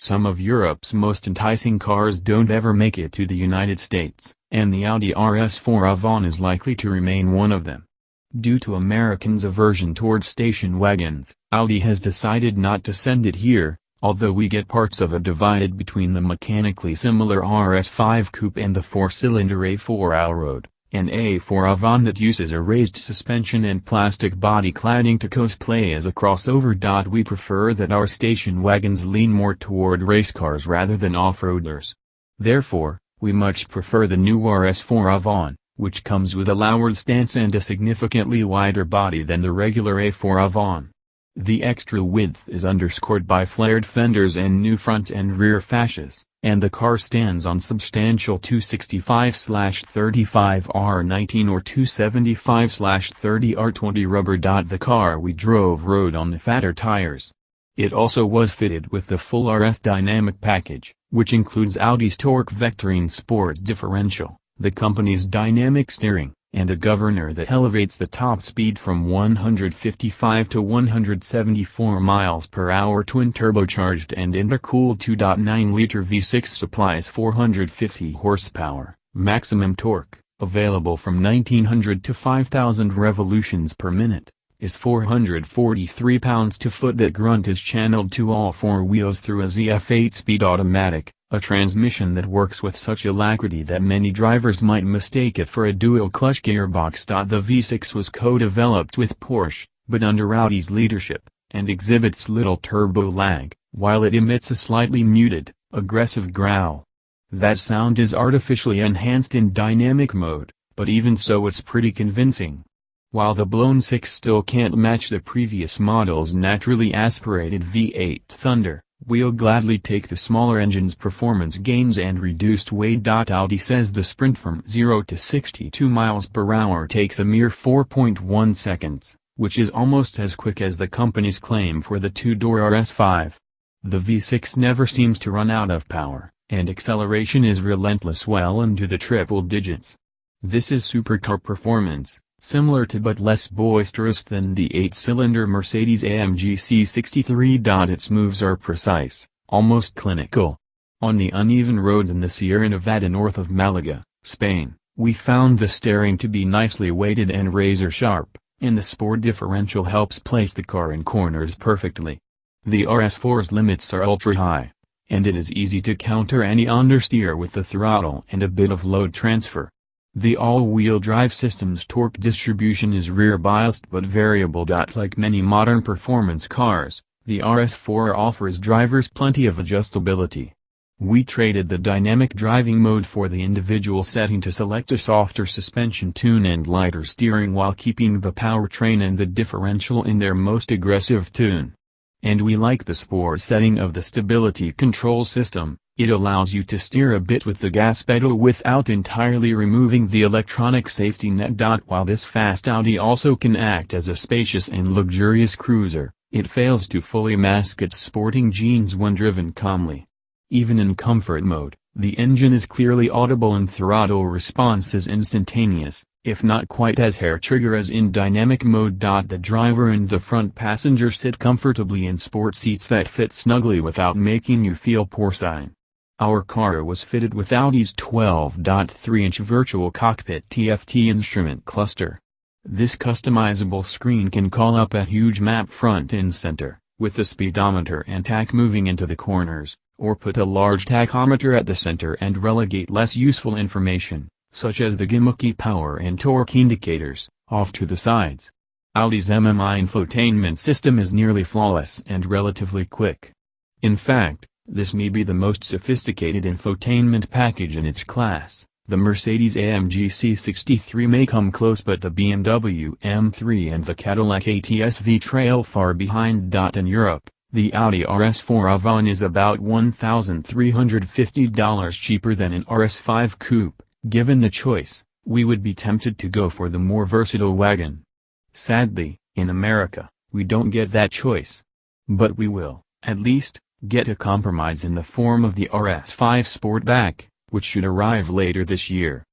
some of Europe's most enticing cars don't ever make it to the United States, and the Audi RS4 Avant is likely to remain one of them. Due to Americans' aversion towards station wagons, Audi has decided not to send it here, although we get parts of it divided between the mechanically similar RS5 Coupe and the 4-cylinder A4 Allroad, an A4 Avant that uses a raised suspension and plastic body cladding to cosplay as a crossover. We prefer that our station wagons lean more toward race cars rather than off-roaders. Therefore, we much prefer the new RS4 Avant, which comes with a lowered stance and a significantly wider body than the regular A4 Avant. The extra width is underscored by flared fenders and new front and rear fascias, and the car stands on substantial 265/35R19 or 275/30R20 rubber.The car we drove rode on the fatter tires. It also was fitted with the full RS dynamic package, which includes Audi's torque vectoring Sport Differential, the company's dynamic steering, and a governor that elevates the top speed from 155 to 174 miles per hour. Twin-turbocharged and intercooled 2.9-liter V6 supplies 450 horsepower, maximum torque, available from 1900 to 5000 revolutions per minute, is 443 pounds-to-foot. That grunt is channeled to all four wheels through a ZF 8-speed automatic, a transmission that works with such alacrity that many drivers might mistake it for a dual-clutch gearbox. The V6 was co-developed with Porsche, but under Audi's leadership, and exhibits little turbo lag, while it emits a slightly muted, aggressive growl. That sound is artificially enhanced in dynamic mode, but even so it's pretty convincing. While the blown 6 still can't match the previous model's naturally aspirated V8 Thunder, we'll gladly take the smaller engine's performance gains and reduced weight. Audi says the sprint from 0 to 62 miles per hour takes a mere 4.1 seconds, which is almost as quick as the company's claim for the two-door RS5. The V6 never seems to run out of power, and acceleration is relentless well into the triple digits. This is supercar performance, similar to but less boisterous than the 8-cylinder Mercedes-AMG C63. Its moves are precise, almost clinical. On the uneven roads in the Sierra Nevada north of Malaga, Spain, we found the steering to be nicely weighted and razor-sharp, and the Sport Differential helps place the car in corners perfectly. The RS4's limits are ultra-high, and it is easy to counter any understeer with the throttle and a bit of load transfer. The all-wheel drive system's torque distribution is rear-biased but variable. Like many modern performance cars, the RS4 offers drivers plenty of adjustability. We traded the dynamic driving mode for the individual setting to select a softer suspension tune and lighter steering while keeping the powertrain and the differential in their most aggressive tune. And we like the sport setting of the stability control system. It allows you to steer a bit with the gas pedal without entirely removing the electronic safety net. While this fast Audi also can act as a spacious and luxurious cruiser, it fails to fully mask its sporting genes when driven calmly. Even in comfort mode, the engine is clearly audible and throttle response is instantaneous, if not quite as hair-trigger as in dynamic mode. The driver and the front passenger sit comfortably in sport seats that fit snugly without making you feel porcine. Our car was fitted with Audi's 12.3-inch Virtual Cockpit TFT instrument cluster. This customizable screen can call up a huge map front and center, with the speedometer and tach moving into the corners, or put a large tachometer at the center and relegate less useful information, such as the gimmicky power and torque indicators, off to the sides. Audi's MMI infotainment system is nearly flawless and relatively quick. In fact, this may be the most sophisticated infotainment package in its class. The Mercedes-AMG C63 may come close, but the BMW M3 and the Cadillac ATS-V trail far behind. In Europe, the Audi RS4 Avant is about $1,350 cheaper than an RS5 coupe. Given the choice, we would be tempted to go for the more versatile wagon. Sadly, in America, we don't get that choice. But we will, at least, get a compromise in the form of the RS5 Sportback, which should arrive later this year.